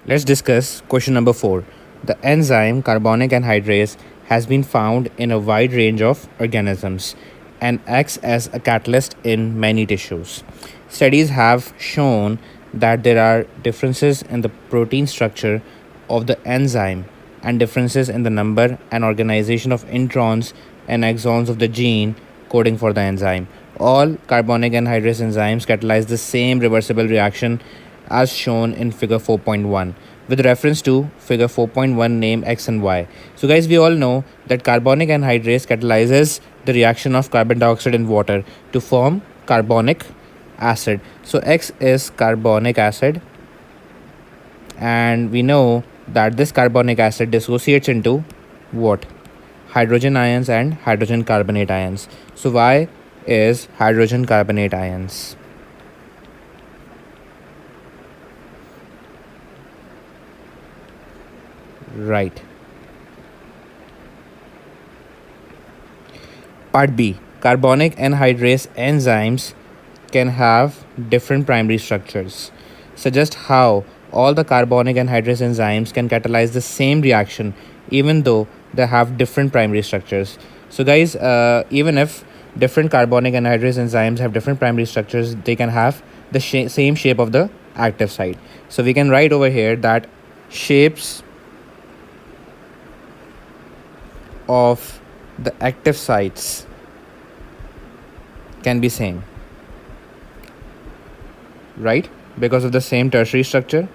Let's discuss question number 4. The enzyme carbonic anhydrase has been found in a wide range of organisms and acts as a catalyst in many tissues. Studies have shown that there are differences in the protein structure of the enzyme and differences in the number and organization of introns and exons of the gene coding for the enzyme. All carbonic anhydrase enzymes catalyze the same reversible reaction as shown in figure 4.1 with reference to figure 4.1 name X and Y. So guys, we all know that carbonic anhydrase catalyzes the reaction of carbon dioxide and water to form carbonic acid. So X is carbonic acid, and we know that this carbonic acid dissociates into what? Hydrogen ions and hydrogen carbonate ions. So Y is hydrogen carbonate ions. Right. Part B. Carbonic anhydrase enzymes can have different primary structures. Suggest how all the carbonic anhydrase enzymes can catalyze the same reaction even though they have different primary structures. So guys, even if different carbonic anhydrase enzymes have different primary structures, they can have the same shape of the active site. So we can write over here that shapes of the active sites can be same, right? Because of the same tertiary structure.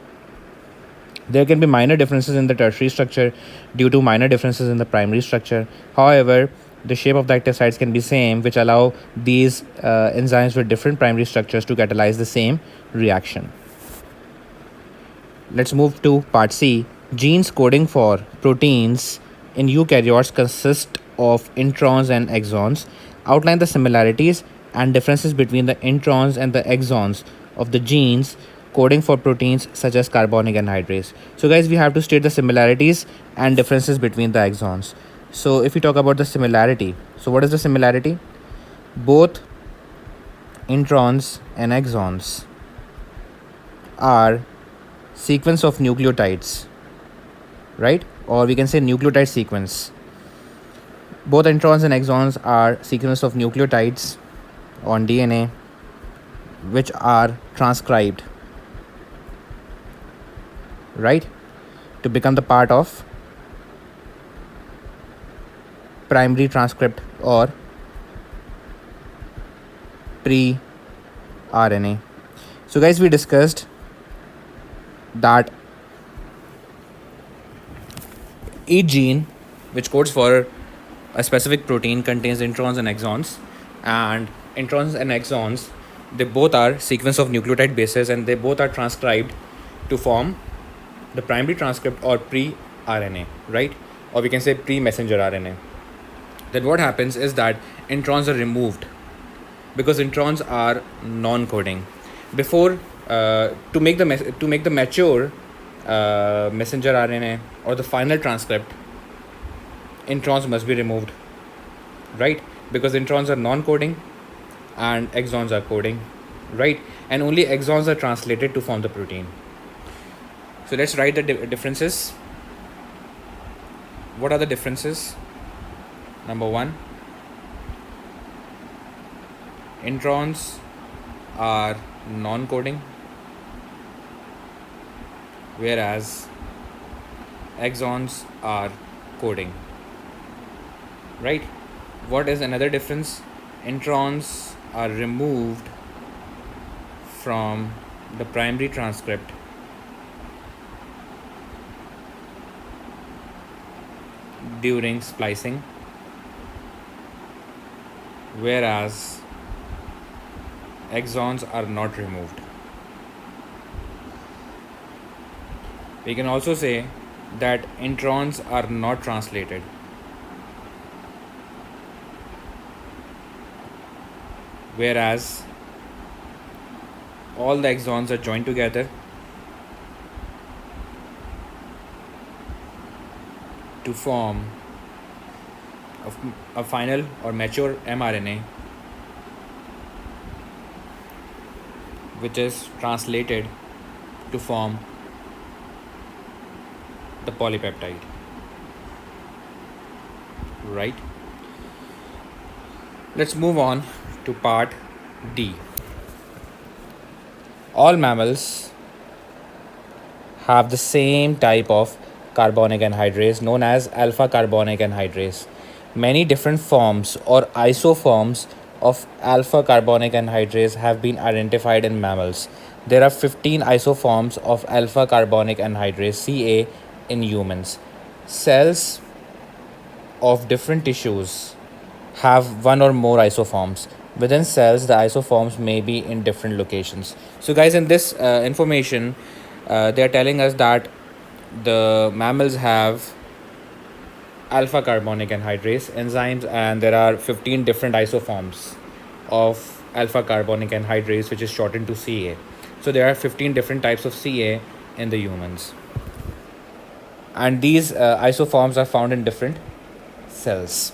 There can be minor differences in the tertiary structure due to minor differences in the primary structure. However, the shape of the active sites can be same, which allow these enzymes with different primary structures to catalyze the same reaction. Let's move to part C. Genes coding for proteins in eukaryotes consist of introns and exons. Outline the similarities and differences between the introns and the exons of the genes coding for proteins such as carbonic anhydrase. So guys, we have to state the similarities and differences between the exons. So if we talk about the similarity, so what is the similarity? Both introns and exons are sequence of nucleotides, right? Or we can say nucleotide sequence. Both introns and exons are sequence of nucleotides on DNA which are transcribed, right, to become the part of primary transcript or pre-RNA. So guys, we discussed that each gene which codes for a specific protein contains introns and exons, and introns and exons, they both are sequence of nucleotide bases and they both are transcribed to form the primary transcript or pre-RNA, right? Or we can say pre-messenger RNA. Then what happens is that introns are removed because introns are non-coding. Before to make the mature messenger RNA or the final transcript, introns must be removed, right? Because introns are non-coding and exons are coding, right? And only exons are translated to form the protein. So let's write the differences. What are the differences? Number 1, introns are non-coding, whereas exons are coding, right? What is another difference? Introns are removed from the primary transcript during splicing, whereas exons are not removed. We can also say that introns are not translated, whereas all the exons are joined together to form a final or mature mRNA, which is translated to form the polypeptide, right? Let's move on to part D. All mammals have the same type of carbonic anhydrase known as alpha carbonic anhydrase. Many different forms or isoforms of alpha carbonic anhydrase have been identified in mammals. There are 15 isoforms of alpha carbonic anhydrase CA in humans. Cells of different tissues have one or more isoforms. Within cells, the isoforms may be in different locations. So, guys, in this information, they are telling us that the mammals have alpha carbonic anhydrase enzymes, and there are 15 different isoforms of alpha carbonic anhydrase, which is shortened to CA. So, there are 15 different types of CA in the humans, and these isoforms are found in different cells.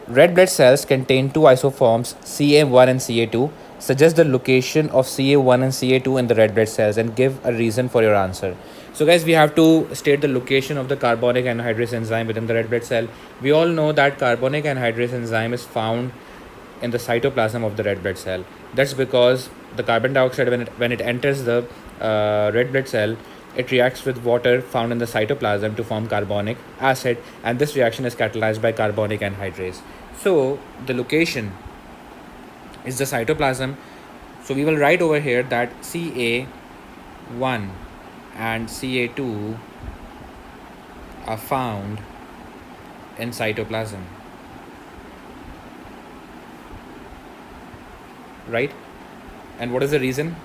Red blood cells contain two isoforms, CA1 and CA2. Suggest the location of CA1 and CA2 in the red blood cells and give a reason for your answer. So, guys, we have to state the location of the carbonic anhydrase enzyme within the red blood cell. We all know that carbonic anhydrase enzyme is found in the cytoplasm of the red blood cell. That's because the carbon dioxide, when it enters the red blood cell, it reacts with water found in the cytoplasm to form carbonic acid, and this reaction is catalyzed by carbonic anhydrase. So the location is the cytoplasm. So we will write over here that CA1 and CA2 are found in cytoplasm, right? And what is the reason?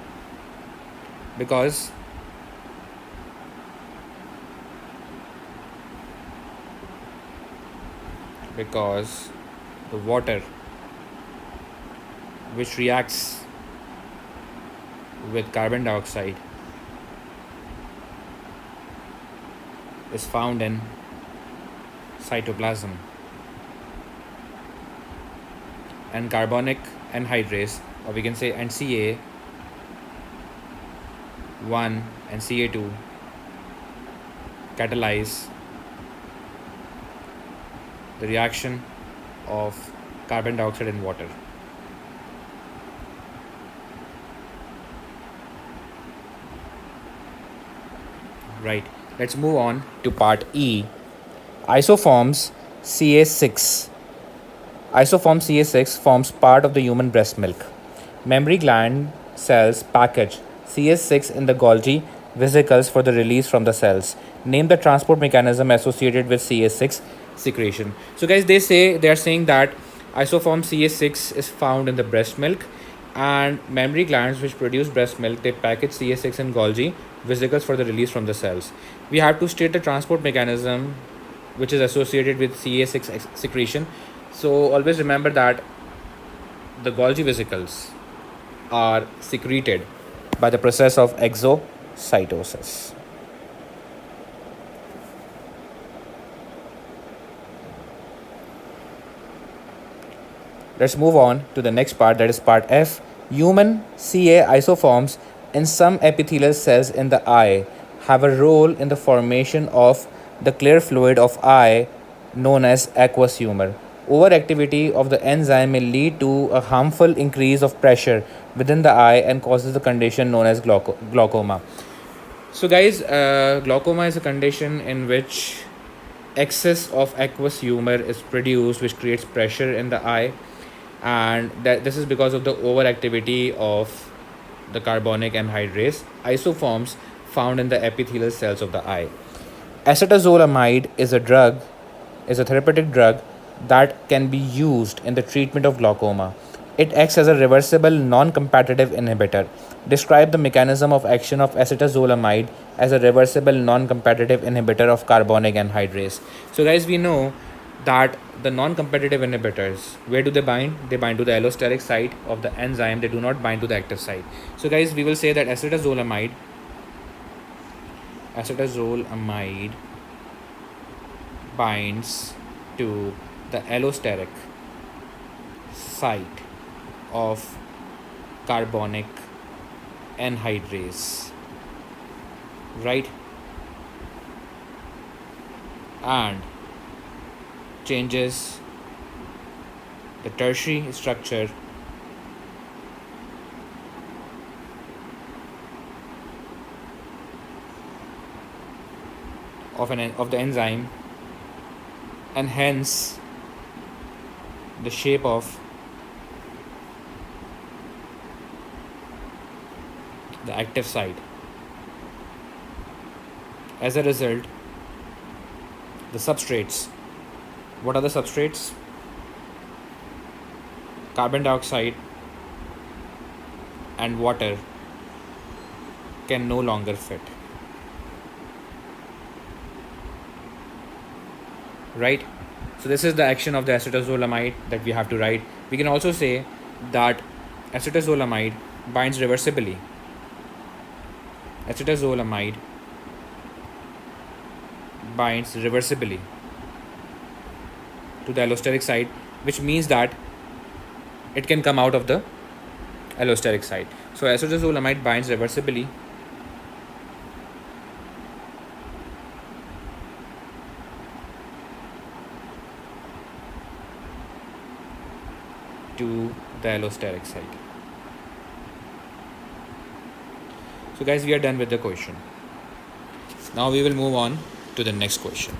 Because the water which reacts with carbon dioxide is found in cytoplasm, and carbonic anhydrase, or we can say and CA1 and CA2 catalyze the reaction of carbon dioxide and water. Right. Let's move on to part E. Isoforms CA6. Isoform CA6 forms part of the human breast milk. Mammary gland cells package CA6 in the Golgi vesicles for the release from the cells. Name the transport mechanism associated with CA6 secretion. So, guys, they are saying that isoform CA6 is found in the breast milk, and mammary glands which produce breast milk, they package CA6 in Golgi vesicles for the release from the cells. We have to state the transport mechanism which is associated with CA6 secretion. So always remember that the Golgi vesicles are secreted by the process of exocytosis. Let's move on to the next part, that is part F. Human CA isoforms in some epithelial cells in the eye have a role in the formation of the clear fluid of eye known as aqueous humor. Overactivity of the enzyme may lead to a harmful increase of pressure within the eye and causes the condition known as glaucoma. So, guys, glaucoma is a condition in which excess of aqueous humor is produced, which creates pressure in the eye, and this is because of the overactivity of the carbonic anhydrase isoforms found in the epithelial cells of the eye. Acetazolamide is a therapeutic drug that can be used in the treatment of glaucoma. It acts as a reversible non-competitive inhibitor. Describe the mechanism of action of acetazolamide as a reversible non-competitive inhibitor of carbonic anhydrase. So, guys, we know that the non-competitive inhibitors, where do they bind? They bind to the allosteric site of the enzyme. They do not bind to the active site. So, guys, we will say that acetazolamide binds to the allosteric site of carbonic anhydrase, right? and changes the tertiary structure of the enzyme, and hence the shape of the active site. As a result, the substrates. What are the substrates? Carbon dioxide and water can no longer fit. Right? So this is the action of the acetazolamide that we have to write. We can also say that acetazolamide binds reversibly. Acetazolamide binds reversibly to the allosteric site, which means that it can come out of the allosteric site. So acetazolamide binds reversibly to the allosteric site. So guys, we are done with the question. Now we will move on to the next question.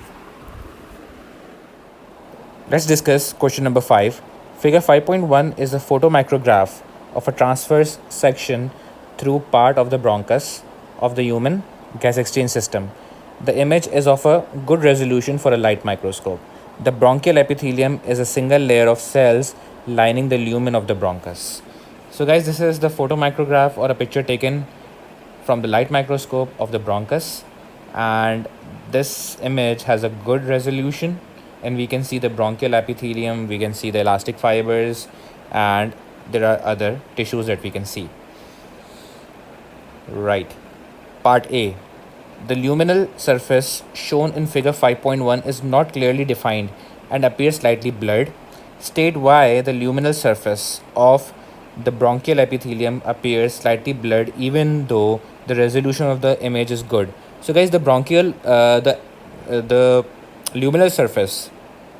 Let's discuss question number 5. Figure 5.1 is a photomicrograph of a transverse section through part of the bronchus of the human gas exchange system. The image is of a good resolution for a light microscope. The bronchial epithelium is a single layer of cells lining the lumen of the bronchus. So guys, this is the photomicrograph or a picture taken from the light microscope of the bronchus, and this image has a good resolution, and we can see the bronchial epithelium, we can see the elastic fibers, and there are other tissues that we can see. Right. Part A. The luminal surface shown in figure 5.1 is not clearly defined and appears slightly blurred. State why the luminal surface of the bronchial epithelium appears slightly blurred even though the resolution of the image is good. So guys, the luminal surface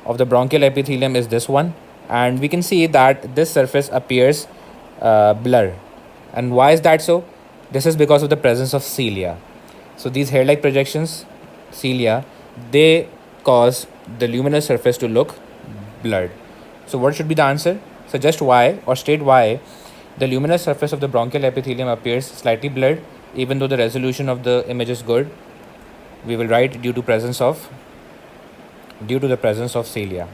of the bronchial epithelium is this one, and we can see that this surface appears blur. And why is that so? This is because of the presence of cilia. So these hair-like projections, cilia, they cause the luminous surface to look blurred. So what should be the answer? Suggest why or state why the luminous surface of the bronchial epithelium appears slightly blurred even though the resolution of the image is good. We will write due to the presence of cilia.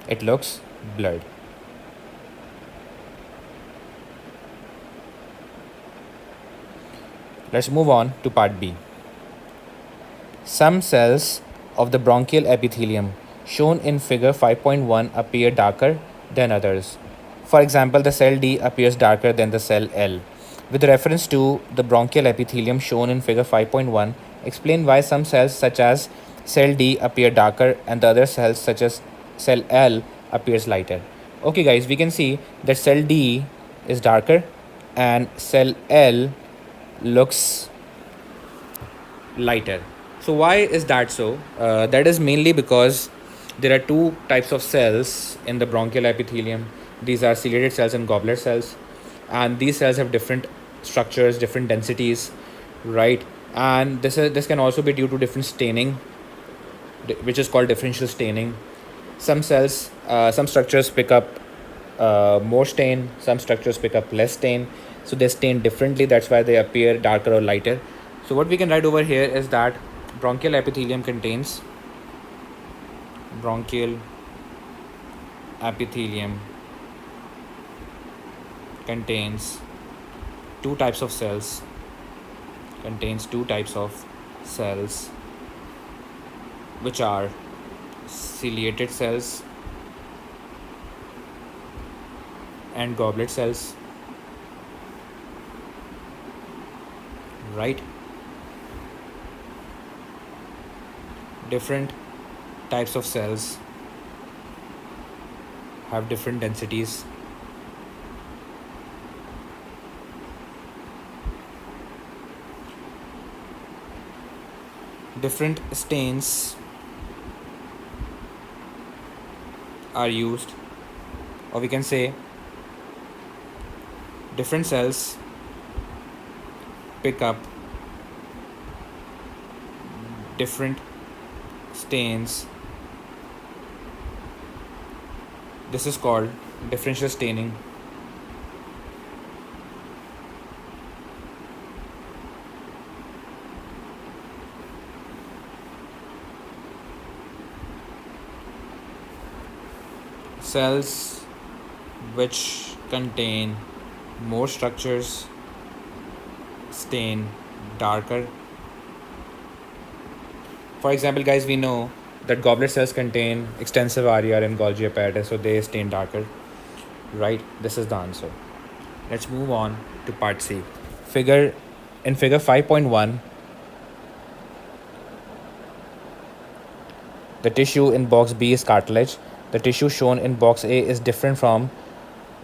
It looks blurred. Let's move on to part B. Some cells of the bronchial epithelium shown in figure 5.1 appear darker than others. For example, the cell D appears darker than the cell L. With reference to the bronchial epithelium shown in figure 5.1, explain why some cells such as cell D appear darker and the other cells such as cell L appears lighter. Okay guys, we can see that cell D is darker and cell L looks lighter. So why is that so? That is mainly because there are two types of cells in the bronchial epithelium. These are ciliated cells and goblet cells, and these cells have different structures, different densities, right? And this can also be due to different staining, which is called differential staining. Some cells, some structures pick up more stain, some structures pick up less stain, so they stain differently. That's why they appear darker or lighter. So what we can write over here is that bronchial epithelium contains two types of cells, which are ciliated cells and goblet cells, right? Different types of cells have different densities. different stains are used, or we can say different cells pick up different stains. This is called differential staining. Cells which contain more structures stain darker. For example, guys, we know that goblet cells contain extensive RER and Golgi apparatus, so they stain darker, right? This is the answer. Let's move on to part C. In figure 5.1, the tissue in box B is cartilage. The tissue shown in box A is different from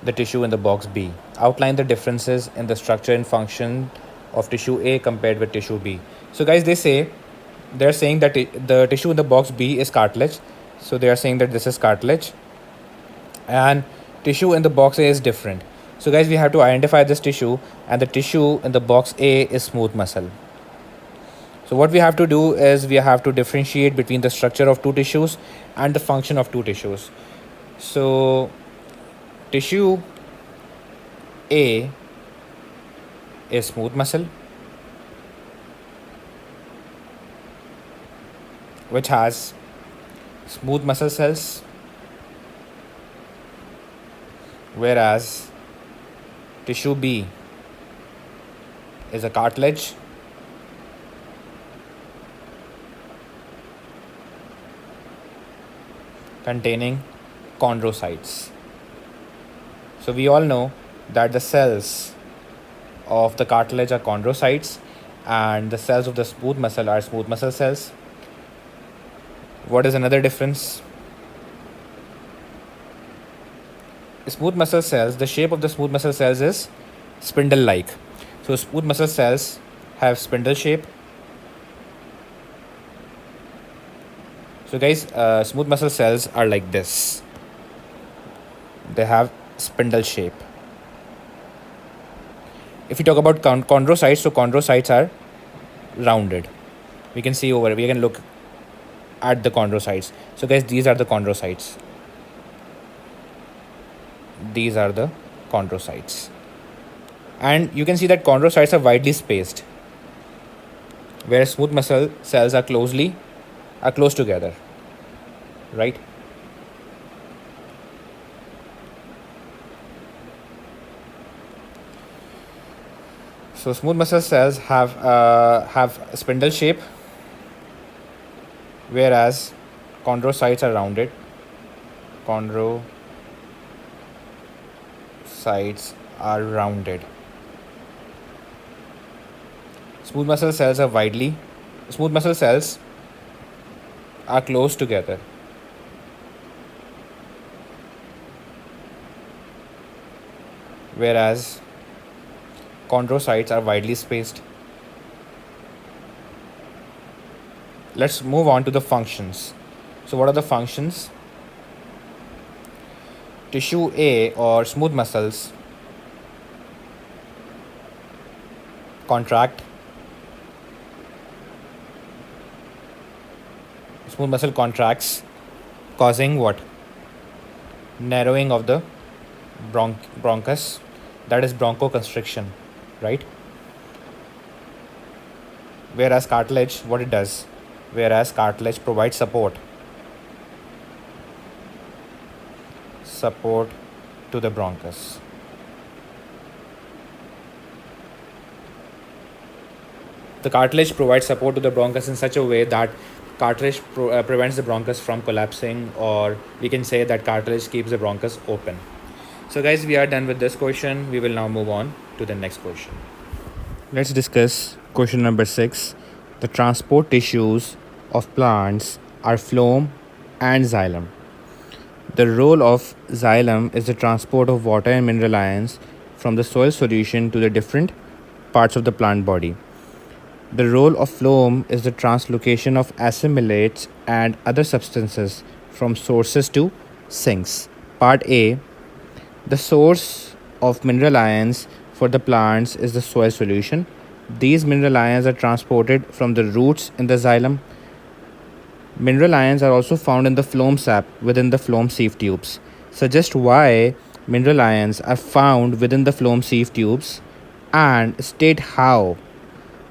the tissue in the box B. Outline the differences in the structure and function of tissue A compared with tissue B. So guys, they're saying that the tissue in the box B is cartilage. So they are saying that this is cartilage, and tissue in the box A is different. So guys, we have to identify this tissue, and the tissue in the box A is smooth muscle. So what we have to do is we have to differentiate between the structure of two tissues and the function of two tissues. So tissue A is smooth muscle, which has smooth muscle cells, whereas tissue B is a cartilage containing chondrocytes. So we all know that the cells of the cartilage are chondrocytes and the cells of the smooth muscle are smooth muscle cells. What is another difference? Smooth muscle cells, the shape of the smooth muscle cells is spindle-like. So smooth muscle cells have spindle shape. So guys, smooth muscle cells are like this. They have spindle shape. If we talk about chondrocytes, so chondrocytes are rounded. We can see we can look at the chondrocytes. So guys, these are the chondrocytes. These are the chondrocytes. And you can see that chondrocytes are widely spaced, whereas smooth muscle cells are close together, right? So smooth muscle cells have spindle shape, whereas chondrocytes are rounded. Chondrocytes are rounded. Smooth muscle cells are close together, whereas chondrocytes are widely spaced. Let's move on to the functions. So what are the functions? Tissue A or smooth muscles contract. Smooth muscle contracts, causing what? Narrowing of the bronchus. That is bronchoconstriction, right? Whereas cartilage, what it does? Whereas cartilage provides support to the bronchus. The cartilage provides support to the bronchus in such a way that cartilage prevents the bronchus from collapsing, or we can say that cartilage keeps the bronchus open. So guys, we are done with this question. We will now move on to the next question. Let's discuss question number 6. The transport tissues of plants are phloem and xylem. The role of xylem is the transport of water and mineral ions from the soil solution to the different parts of the plant body. The role of phloem is the translocation of assimilates and other substances from sources to sinks. Part A. The source of mineral ions for the plants is the soil solution. These mineral ions are transported from the roots in the xylem. Mineral ions are also found in the phloem sap within the phloem sieve tubes. Suggest why mineral ions are found within the phloem sieve tubes and state how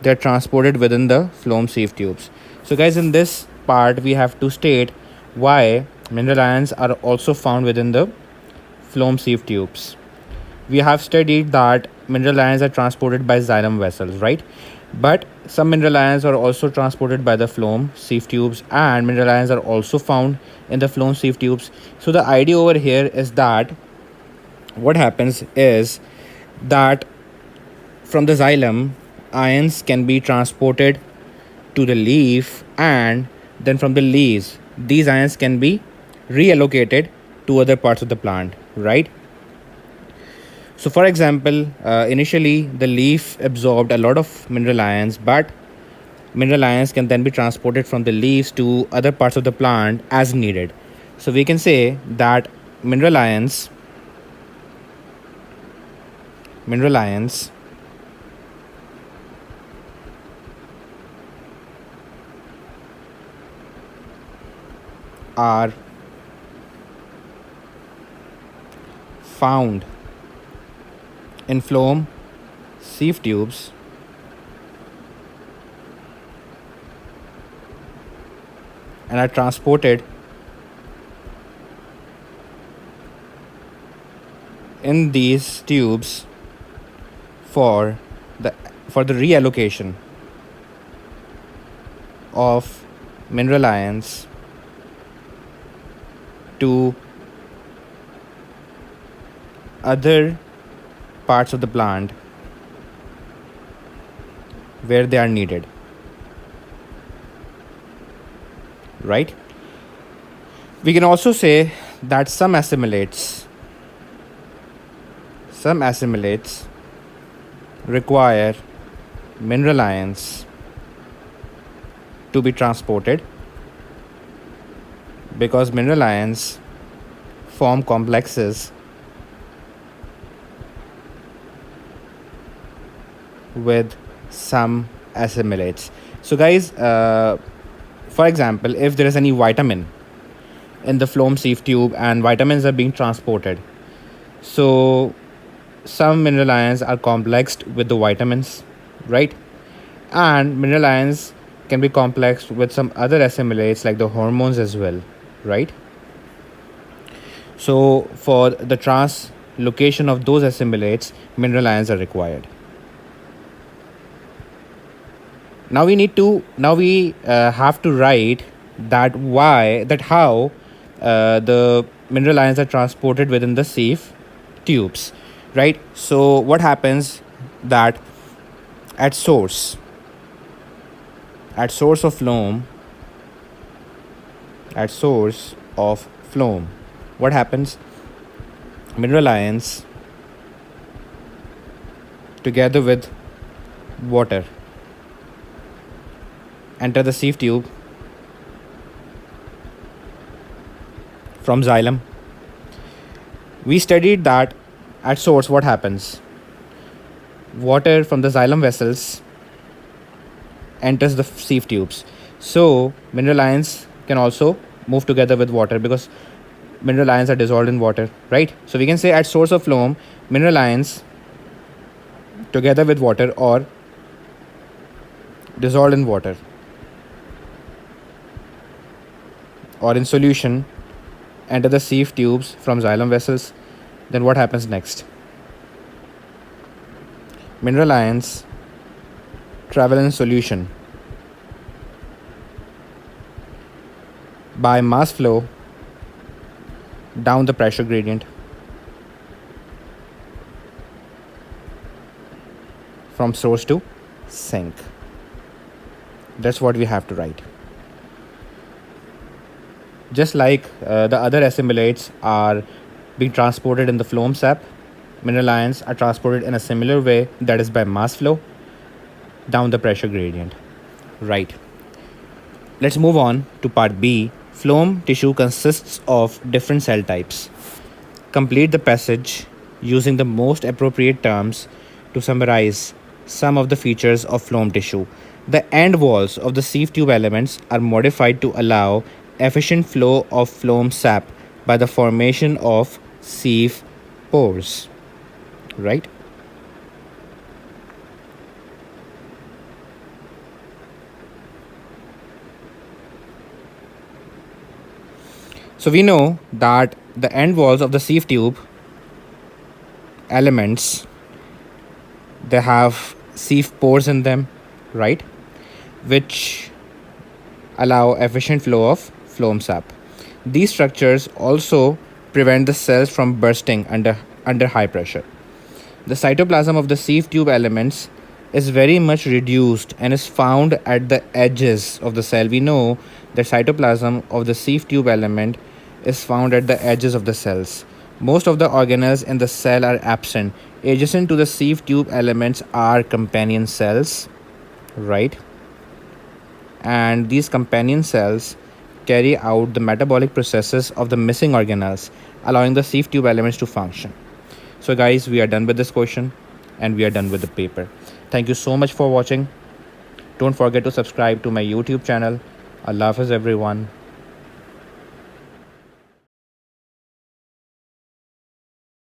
they are transported within the phloem sieve tubes. So guys, in this part we have to state why mineral ions are also found within the phloem sieve tubes. We have studied that mineral ions are transported by xylem vessels, right? But some mineral ions are also transported by the phloem sieve tubes, and mineral ions are also found in the phloem sieve tubes. So the idea over here is that what happens is that from the xylem, ions can be transported to the leaf, and then from the leaves, these ions can be reallocated to other parts of the plant, right? So for example, initially the leaf absorbed a lot of mineral ions, but mineral ions can then be transported from the leaves to other parts of the plant as needed. So we can say that mineral ions are found in phloem sieve tubes and are transported in these tubes for the reallocation of mineral ions to other parts of the plant where they are needed, right? We can also say that some assimilates require mineral ions to be transported because mineral ions form complexes with some assimilates. So guys, for example, if there is any vitamin in the phloem sieve tube and vitamins are being transported, so some mineral ions are complexed with the vitamins, right? And mineral ions can be complexed with some other assimilates like the hormones as well, right? So for the translocation of those assimilates, mineral ions are required. Now we have to write how the mineral ions are transported within the sieve tubes, right? So what happens that at source of phloem, what happens? Mineral ions together with water enter the sieve tube from xylem. We studied that at source what happens? Water from the xylem vessels enters the sieve tubes. So mineral ions can also move together with water because mineral ions are dissolved in water, right? So we can say at source of phloem, mineral ions together with water or dissolved in water or in solution enter the sieve tubes from xylem vessels. Then what happens next? Mineral ions travel in solution by mass flow down the pressure gradient from source to sink. That's what we have to write. Just like the other assimilates are being transported in the phloem sap, mineral ions are transported in a similar way, that is by mass flow. down the pressure gradient. Right. Let's move on to part B. Phloem tissue consists of different cell types. Complete the passage using the most appropriate terms to summarize some of the features of phloem tissue. The end walls of the sieve tube elements are modified to allow efficient flow of phloem sap by the formation of sieve pores. Right? So we know that the end walls of the sieve tube elements, they have sieve pores in them, right, which allow efficient flow of phloem sap. These structures also prevent the cells from bursting under high pressure. The cytoplasm of the sieve tube elements is very much reduced and is found at the edges of the cell. We know that cytoplasm of the sieve tube element is found at the edges of the cells. Most of the organelles in the cell are absent. Adjacent to the sieve tube elements are companion cells, right? And these companion cells carry out the metabolic processes of the missing organelles, allowing the sieve tube elements to function. So guys, we are done with this question and we are done with the paper. Thank you so much for watching. Don't forget to subscribe to my YouTube channel. Allah Hafiz everyone.